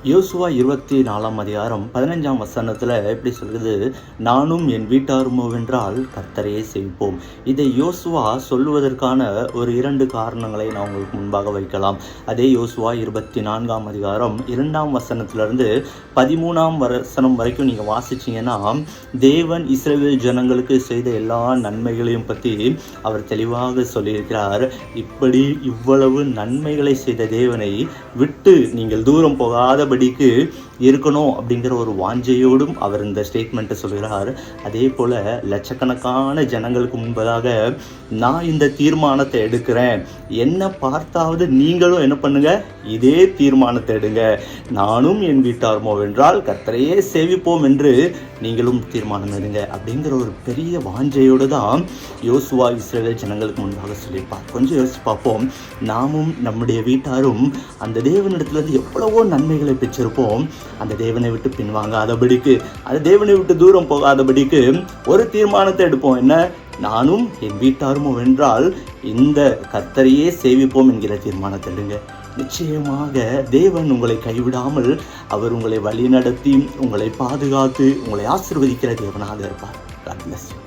யோசுவா 24ஆம் அதிகாரம் 15ஆம் வசனத்தில் எப்படி சொல்கிறது, நானும் என் வீட்டாருமோவென்றால் கர்த்தரையே சேவிப்போம். இதை யோசுவா சொல்லுவதற்கான ஒரு 2 காரணங்களை நான் உங்களுக்கு முன்பாக வைக்கலாம். அதே யோசுவா 24ஆம் அதிகாரம் 2ஆம் வசனத்திலிருந்து 13ஆம் வசனம் வரைக்கும் நீங்கள் வாசிச்சிங்கன்னா, தேவன் இஸ்ரவேல் ஜனங்களுக்கு செய்த எல்லா நன்மைகளையும் பற்றி அவர் தெளிவாக சொல்லியிருக்கிறார். இப்படி இவ்வளவு நன்மைகளை செய்த தேவனை விட்டு நீங்கள் தூரம் போகாதபடிக்கு இருக்கணும் அப்படிங்கிற ஒரு வாஞ்சையோடும் அவர் இந்த ஸ்டேட்மெண்ட்டை சொல்கிறார். அதே போல் லட்சக்கணக்கான ஜனங்களுக்கு முன்பதாக நான் இந்த தீர்மானத்தை எடுக்கிறேன், என்ன பார்த்தாவது நீங்களும் என்ன பண்ணுங்க, இதே தீர்மானத்தை எடுங்க, நானும் என் வீட்டாருமோவென்றால் கர்த்தரையே சேவிப்போம் என்று நீங்களும் தீர்மானம் எடுங்க அப்படிங்கிற ஒரு பெரிய வாஞ்சையோடு தான் யோசுவா இஸ்ரவேல் ஜனங்களுக்கு முன்பாக சொல்லியிருப்பார். கொஞ்சம் யோசிச்சு பார்ப்போம். நாமும் நம்முடைய வீட்டாரும் அந்த தேவனிடத்துலேருந்து எவ்வளவோ நன்மைகளை பெற்றிருப்போம். அந்த தேவனை விட்டு பின்வாங்காதபடிக்கு, அந்த தேவனை விட்டு தூரம் போகாதபடிக்கு ஒரு தீர்மானத்தை எடுப்போம். என்ன? நானும் என் வீட்டாருமோவென்றால் இந்த கர்த்தரையே சேவிப்போம் என்கிற தீர்மானத்தை எடுங்க. நிச்சயமாக தேவன் உங்களை கைவிடாமல் அவர் உங்களை வழி நடத்தி, உங்களை பாதுகாத்து, உங்களை ஆசீர்வதிக்கிற தேவனாக இருப்பார். God bless you.